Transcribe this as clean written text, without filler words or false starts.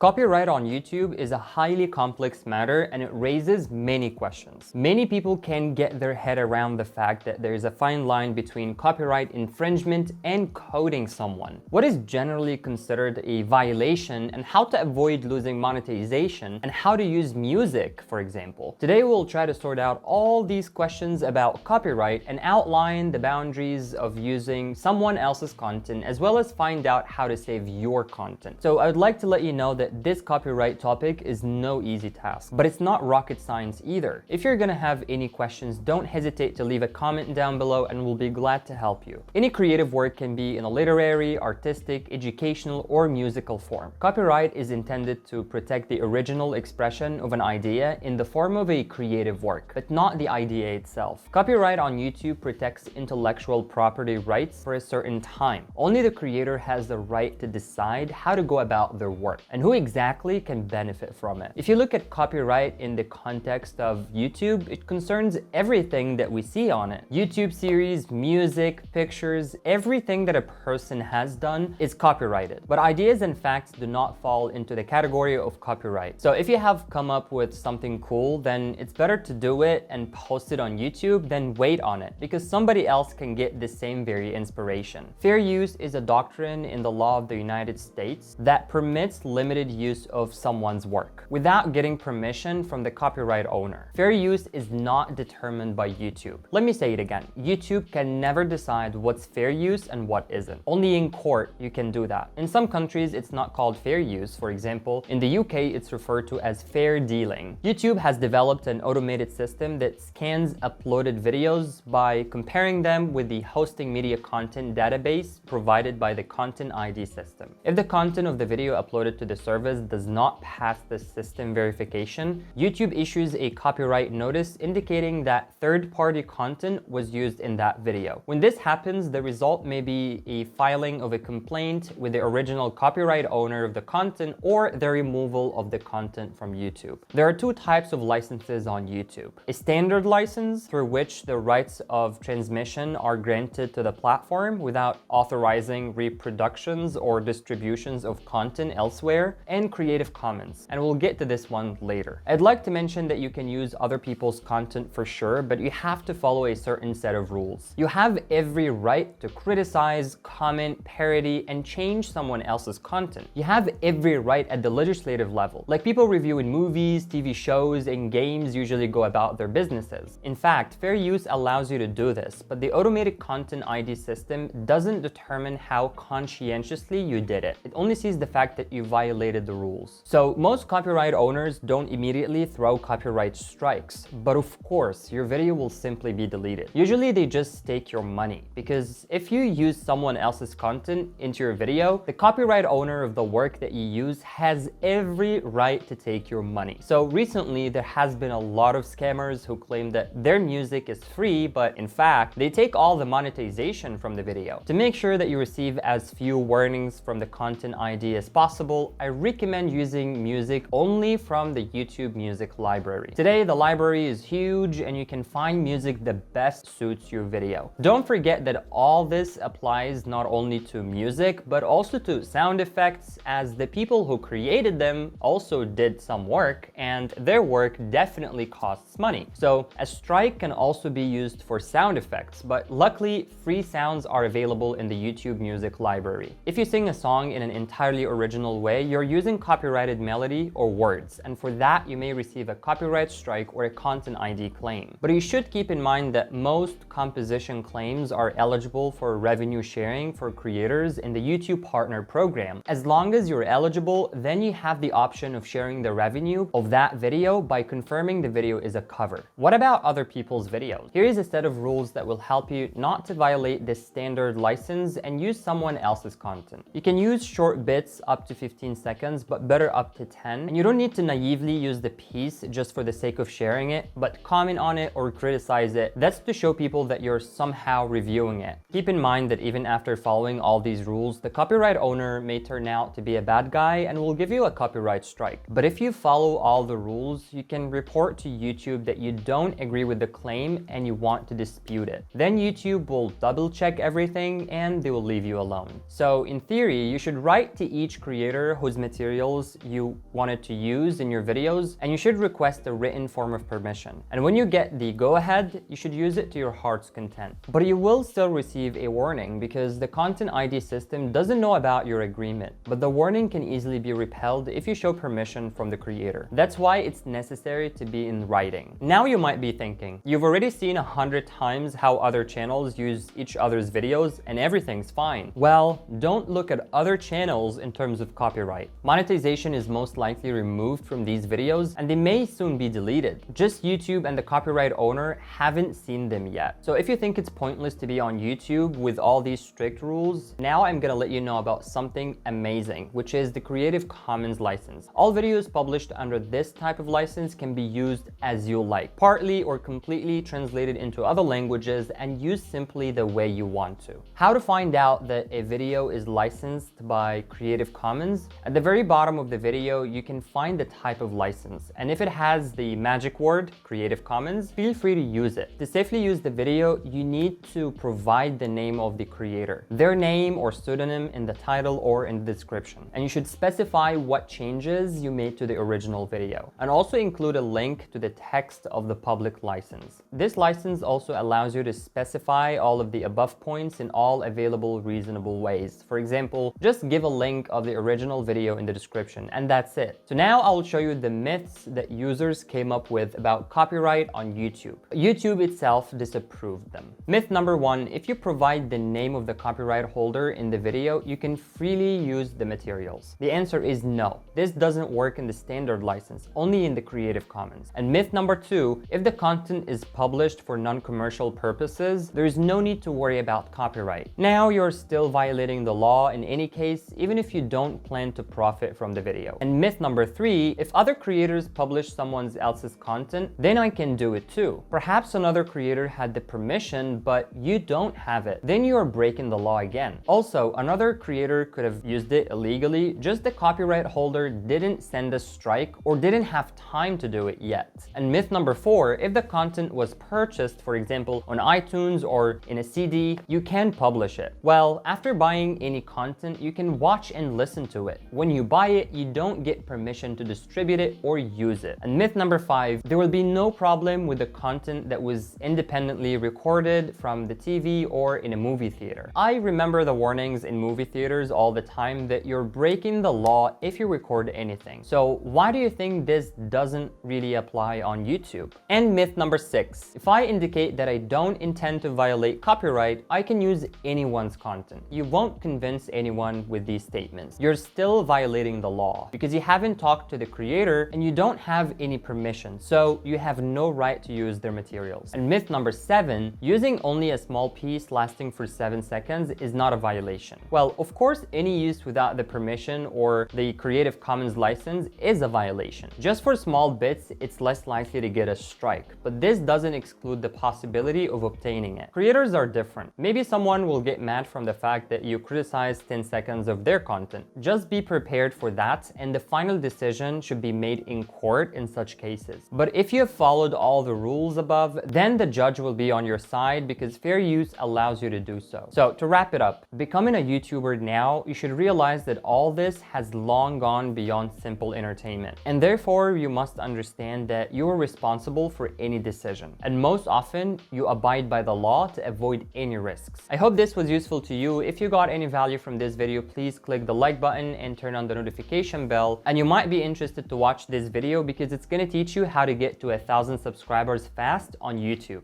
Copyright on YouTube is a highly complex matter and it raises many questions. Many people can get their head around the fact that there is a fine line between copyright infringement and coding someone. What is generally considered a violation and how to avoid losing monetization and how to use music, for example. Today we'll try to sort out all these questions about copyright and outline the boundaries of using someone else's content as well as find out how to save your content. So I would like to let you know that this copyright topic is no easy task, but it's not rocket science either. If you're gonna have any questions, don't hesitate to leave a comment down below and we'll be glad to help you. Any creative work can be in a literary, artistic, educational, or musical form. Copyright is intended to protect the original expression of an idea in the form of a creative work, but not the idea itself. Copyright on YouTube protects intellectual property rights for a certain time. Only the creator has the right to decide how to go about their work and who exactly can benefit from it. If you look at copyright in the context of YouTube, it concerns everything that we see on it. YouTube series, music, pictures, everything that a person has done is copyrighted. But ideas and facts do not fall into the category of copyright. So if you have come up with something cool, then it's better to do it and post it on YouTube than wait on it, because somebody else can get the same very inspiration. Fair use is a doctrine in the law of the United States that permits limited use of someone's work without getting permission from the copyright owner. Fair use is not determined by YouTube. Let me say it again. YouTube can never decide what's fair use and what isn't. Only in court you can do that. In some countries, it's not called fair use. For example, in the UK, it's referred to as fair dealing. YouTube has developed an automated system that scans uploaded videos by comparing them with the hosting media content database provided by the Content ID system. If the content of the video uploaded to the service does not pass the system verification, YouTube issues a copyright notice indicating that third-party content was used in that video. When this happens, the result may be a filing of a complaint with the original copyright owner of the content or the removal of the content from YouTube. There are two types of licenses on YouTube. A standard license, through which the rights of transmission are granted to the platform without authorizing reproductions or distributions of content elsewhere, and Creative Commons, and we'll get to this one later. I'd like to mention that you can use other people's content for sure, but you have to follow a certain set of rules. You have every right to criticize, comment, parody, and change someone else's content. You have every right at the legislative level. Like people reviewing movies, TV shows, and games usually go about their businesses. In fact, fair use allows you to do this, but the automated Content ID system doesn't determine how conscientiously you did it. It only sees the fact that you violated the rules. So most copyright owners don't immediately throw copyright strikes, but of course, your video will simply be deleted. Usually they just take your money, because if you use someone else's content into your video, the copyright owner of the work that you use has every right to take your money. So recently there has been a lot of scammers who claim that their music is free, but in fact, they take all the monetization from the video. To make sure that you receive as few warnings from the Content ID as possible, I recommend using music only from the YouTube Music library. Today, the library is huge and you can find music that best suits your video. Don't forget that all this applies not only to music, but also to sound effects, as the people who created them also did some work and their work definitely costs money. So a strike can also be used for sound effects, but luckily free sounds are available in the YouTube Music library. If you sing a song in an entirely original way, you're using copyrighted melody or words, and for that you may receive a copyright strike or a Content ID claim. But you should keep in mind that most composition claims are eligible for revenue sharing for creators in the YouTube Partner Program. As long as you're eligible, then you have the option of sharing the revenue of that video by confirming the video is a cover. What about other people's videos? Here is a set of rules that will help you not to violate this standard license and use someone else's content. You can use short bits up to 15 seconds, but better up to 10. And you don't need to naively use the piece just for the sake of sharing it, but comment on it or criticize it. That's to show people that you're somehow reviewing it. Keep in mind that even after following all these rules, the copyright owner may turn out to be a bad guy and will give you a copyright strike. But if you follow all the rules, you can report to YouTube that you don't agree with the claim and you want to dispute it. Then YouTube will double check everything and they will leave you alone. So in theory, you should write to each creator whose material materials you wanted to use in your videos, and you should request a written form of permission. And when you get the go-ahead, you should use it to your heart's content. But you will still receive a warning because the Content ID system doesn't know about your agreement. But the warning can easily be repelled if you show permission from the creator. That's why it's necessary to be in writing. Now you might be thinking, you've already seen 100 times how other channels use each other's videos and everything's fine. Well, don't look at other channels in terms of copyright. Monetization is most likely removed from these videos and they may soon be deleted. Just YouTube and the copyright owner haven't seen them yet. So if you think it's pointless to be on YouTube with all these strict rules, now I'm gonna let you know about something amazing, which is the Creative Commons license. All videos published under this type of license can be used as you like, partly or completely translated into other languages and used simply the way you want to. How to find out that a video is licensed by Creative Commons? At the very bottom of the video, you can find the type of license, and if it has the magic word Creative Commons, feel free to use it. To safely use the video, you need to provide the name of the creator, their name or pseudonym in the title or in the description, and you should specify what changes you made to the original video, and also include a link to the text of the public license. This license also allows you to specify all of the above points in all available reasonable ways. For example, just give a link of the original video in the description, and that's it. So now I'll show you the myths that users came up with about copyright on YouTube. YouTube itself disapproved them. Myth number one, if you provide the name of the copyright holder in the video, you can freely use the materials. The answer is no. This doesn't work in the standard license, only in the Creative Commons. And myth number two, if the content is published for non-commercial purposes, there is no need to worry about copyright. Now you're still violating the law in any case, even if you don't plan to profit from the video. And myth number three, if other creators publish someone else's content, then I can do it too. Perhaps another creator had the permission, but you don't have it. Then you are breaking the law again. Also, another creator could have used it illegally, just the copyright holder didn't send a strike or didn't have time to do it yet. And myth number four, if the content was purchased, for example, on iTunes or in a CD, you can publish it. Well, after buying any content, you can watch and listen to it. When you buy it, you don't get permission to distribute it or use it. And myth number five, there will be no problem with the content that was independently recorded from the TV or in a movie theater. I remember the warnings in movie theaters all the time that you're breaking the law if you record anything. So why do you think this doesn't really apply on YouTube? And myth number six, if I indicate that I don't intend to violate copyright, I can use anyone's content. You won't convince anyone with these statements. You're still violating the law because you haven't talked to the creator and you don't have any permission, so you have no right to use their materials. And myth number seven, using only a small piece lasting for 7 seconds is not a violation. Well, of course, any use without the permission or the Creative Commons license is a violation. Just for small bits, it's less likely to get a strike, but this doesn't exclude the possibility of obtaining it. Creators are different. Maybe someone will get mad from the fact that you criticize 10 seconds of their content. Just be prepared for that, and the final decision should be made in court in such cases. But if you have followed all the rules above, then the judge will be on your side because fair use allows you to do so. So to wrap it up, becoming a YouTuber now, you should realize that all this has long gone beyond simple entertainment. And therefore, you must understand that you are responsible for any decision. And most often, you abide by the law to avoid any risks. I hope this was useful to you. If you got any value from this video, please click the like button and turn on the notification bell. And you might be interested to watch this video because it's going to teach you how to get to 1,000 subscribers fast on YouTube.